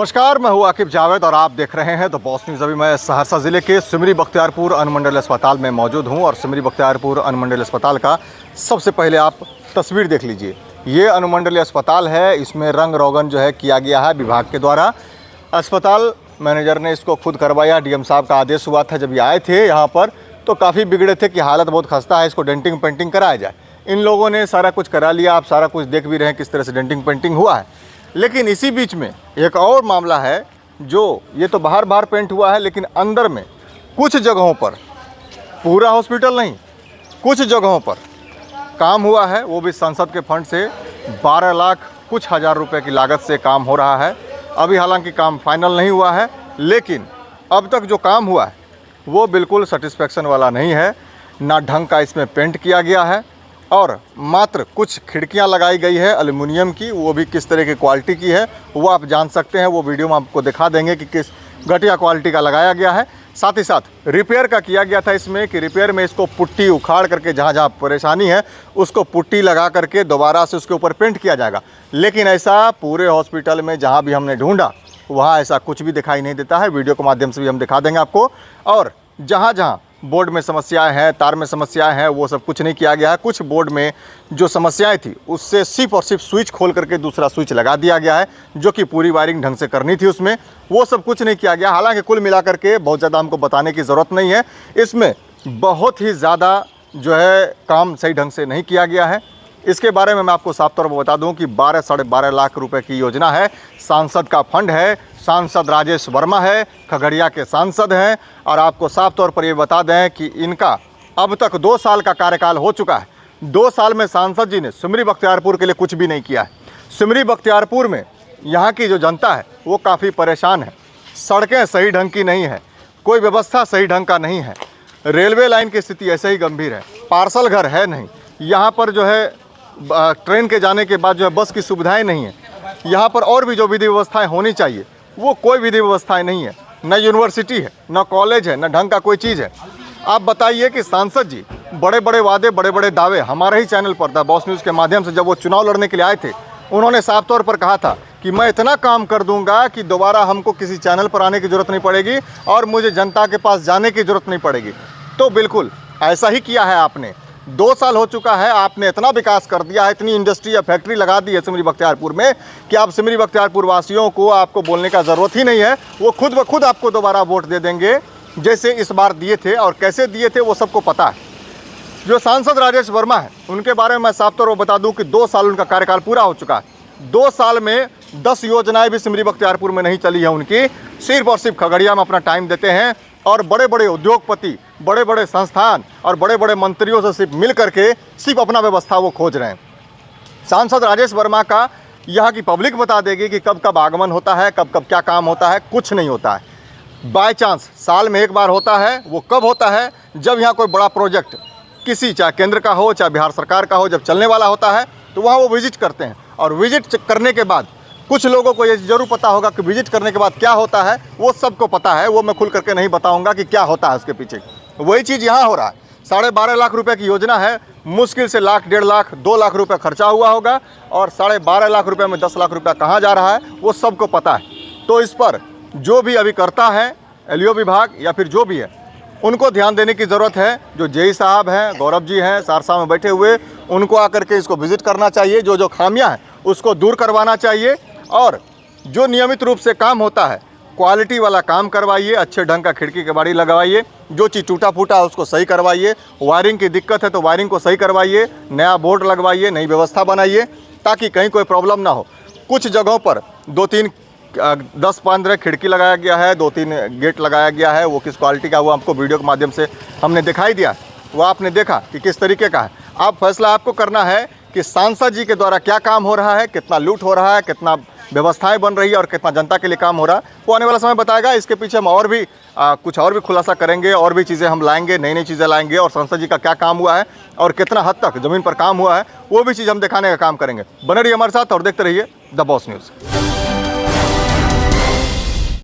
नमस्कार, मैं हूं आकिब जावेद और आप देख रहे हैं द बॉस न्यूज़। अभी मैं सहरसा ज़िले के सिमरी बख्तियारपुर अनुमंडल अस्पताल में मौजूद हूं और सिमरी बख्तियारपुर अनुमंडल अस्पताल का सबसे पहले आप तस्वीर देख लीजिए। ये अनुमंडलीय अस्पताल है, इसमें रंग रोगन जो है किया गया है विभाग के द्वारा। अस्पताल मैनेजर ने इसको खुद करवाया। डीएम साहब का आदेश हुआ था, जब ये आए थे यहाँ पर तो काफ़ी बिगड़े थे कि हालत बहुत खस्ता है, इसको डेंटिंग पेंटिंग कराया जाए। इन लोगों ने सारा कुछ करा लिया। आप सारा कुछ देख भी रहे हैं किस तरह से डेंटिंग पेंटिंग हुआ है। लेकिन इसी बीच में एक और मामला है, जो ये तो बाहर पेंट हुआ है, लेकिन अंदर में कुछ जगहों पर, पूरा हॉस्पिटल नहीं, कुछ जगहों पर काम हुआ है, वो भी संसद के फंड से 12 लाख कुछ हज़ार रुपए की लागत से काम हो रहा है। अभी हालांकि काम फाइनल नहीं हुआ है, लेकिन अब तक जो काम हुआ है वो बिल्कुल सेटिस्फेक्शन वाला नहीं है। ना ढंग का इसमें पेंट किया गया है और मात्र कुछ खिड़कियां लगाई गई है एल्युमिनियम की, वो भी किस तरह की क्वालिटी की है वो आप जान सकते हैं। वो वीडियो में आपको दिखा देंगे कि किस घटिया क्वालिटी का लगाया गया है। साथ ही साथ रिपेयर का किया गया था इसमें कि रिपेयर में इसको पुट्टी उखाड़ करके जहाँ जहाँ परेशानी है उसको पुट्टी लगा करके दोबारा से उसके ऊपर पेंट किया जाएगा। लेकिन ऐसा पूरे हॉस्पिटल में जहाँ भी हमने ढूंढा वहाँ ऐसा कुछ भी दिखाई नहीं देता है। वीडियो के माध्यम से भी हम दिखा देंगे आपको। और जहाँ जहाँ बोर्ड में समस्याएं हैं, तार में समस्याएं हैं, वो सब कुछ नहीं किया गया है। कुछ बोर्ड में जो समस्याएं थी उससे सिर्फ और सिर्फ स्विच खोल करके दूसरा स्विच लगा दिया गया है, जो कि पूरी वायरिंग ढंग से करनी थी उसमें, वो सब कुछ नहीं किया गया। हालांकि कुल मिलाकर के बहुत ज़्यादा हमको बताने की ज़रूरत नहीं है, इसमें बहुत ही ज़्यादा जो है काम सही ढंग से नहीं किया गया है। इसके बारे में मैं आपको साफ तौर पर बता दूं कि 12 -12.5 लाख रुपए की योजना है, सांसद का फंड है, सांसद राजेश वर्मा है, खगड़िया के सांसद हैं। और आपको साफ तौर पर ये बता दें कि इनका अब तक 2 साल का कार्यकाल हो चुका है। 2 साल में सांसद जी ने सिमरी बख्तियारपुर के लिए कुछ भी नहीं किया है। सिमरी बख्तियारपुर में यहाँ की जो जनता है वो काफ़ी परेशान है। सड़कें सही ढंग की नहीं है, कोई व्यवस्था सही ढंग का नहीं है, रेलवे लाइन की स्थिति ऐसे ही गंभीर है, पार्सल घर है नहीं, यहाँ पर जो है ट्रेन के जाने के बाद जो है बस की सुविधाएं नहीं है। यहाँ पर और भी जो विधि व्यवस्थाएं होनी चाहिए वो कोई विधि व्यवस्थाएं नहीं है। न यूनिवर्सिटी है, न कॉलेज है, न ढंग का कोई चीज़ है। आप बताइए कि सांसद जी बड़े बड़े वादे, बड़े बड़े दावे हमारे ही चैनल पर द बॉस न्यूज़ के माध्यम से जब वो चुनाव लड़ने के लिए आए थे, उन्होंने साफ तौर पर कहा था कि मैं इतना काम कर दूंगा कि दोबारा हमको किसी चैनल पर आने की ज़रूरत नहीं पड़ेगी और मुझे जनता के पास जाने की ज़रूरत नहीं पड़ेगी। तो बिल्कुल ऐसा ही किया है आपने। 2 साल हो चुका है, आपने इतना विकास कर दिया है, इतनी इंडस्ट्री या फैक्ट्री लगा दी है सिमरी बख्तियारपुर में कि आप सिमरी बख्तियारपुर वासियों को आपको बोलने का ज़रूरत ही नहीं है। वो खुद ब खुद आपको दोबारा वोट दे देंगे, जैसे इस बार दिए थे। और कैसे दिए थे वो सबको पता है। जो सांसद राजेश वर्मा है उनके बारे में मैं साफ तौर पर बता दूं कि 2 साल उनका कार्यकाल पूरा हो चुका है। 2 साल में 10 योजनाएं भी सिमरी बख्तियारपुर में नहीं चली है उनकी। सिर्फ और सिर्फ खगड़िया में अपना टाइम देते हैं और बड़े बड़े उद्योगपति, बड़े बड़े संस्थान और बड़े बड़े मंत्रियों से सिर्फ मिल करके सिर्फ अपना व्यवस्था वो खोज रहे हैं। सांसद राजेश वर्मा का यहाँ की पब्लिक बता देगी कि कब कब आगमन होता है, कब कब क्या काम होता है। कुछ नहीं होता है। बाय चांस साल में एक बार होता है। वो कब होता है? जब यहाँ कोई बड़ा प्रोजेक्ट किसी, चाहे केंद्र का हो चाहे बिहार सरकार का हो, जब चलने वाला होता है तो वहाँ वो विजिट करते हैं। और विजिट करने के बाद कुछ लोगों को ये ज़रूर पता होगा कि विजिट करने के बाद क्या होता है, वो सबको पता है। वो मैं खुल करके नहीं बताऊंगा कि क्या होता है उसके पीछे। वही चीज़ यहाँ हो रहा है। 12.5 लाख रुपए की योजना है, मुश्किल से लाख, 1.5 लाख, 2 लाख रुपए खर्चा हुआ होगा और 12.5 लाख रुपए में 10 लाख रुपया कहाँ जा रहा है वो सबको पता है। तो इस पर जो भी अभी करता है एलईओ विभाग या फिर जो भी है, उनको ध्यान देने की ज़रूरत है। जो जेई साहब हैं, गौरव जी हैं सहरसा में बैठे हुए, उनको आकर के इसको विजिट करना चाहिए। जो जो खामियाँ हैं उसको दूर करवाना चाहिए और जो नियमित रूप से काम होता है क्वालिटी वाला काम करवाइए। अच्छे ढंग का खिड़की केबाड़ी लगवाइए। जो चीज़ टूटा फूटा है उसको सही करवाइए। वायरिंग की दिक्कत है तो वायरिंग को सही करवाइए, नया बोर्ड लगवाइए, नई व्यवस्था बनाइए ताकि कहीं कोई प्रॉब्लम ना हो। कुछ जगहों पर 2-3 10-15 खिड़की लगाया गया है, 2-3 गेट लगाया गया है। वो किस क्वालिटी का, वो आपको वीडियो के माध्यम से हमने दिखाई दिया। वो आपने देखा कि किस तरीके का है। आप फैसला आपको करना है कि सांसद जी के द्वारा क्या काम हो रहा है, कितना लूट हो रहा है, कितना व्यवस्थाएं बन रही है और कितना जनता के लिए काम हो रहा है, वो आने वाला समय बताएगा। इसके पीछे हम और भी कुछ और भी खुलासा करेंगे, और भी चीज़ें हम लाएंगे, नई नई चीज़ें लाएंगे और सांसद जी का क्या काम हुआ है और कितना हद तक ज़मीन पर काम हुआ है वो भी चीज़ हम दिखाने का काम करेंगे। बने रहिए हमारे साथ और देखते रहिए द बॉस न्यूज़।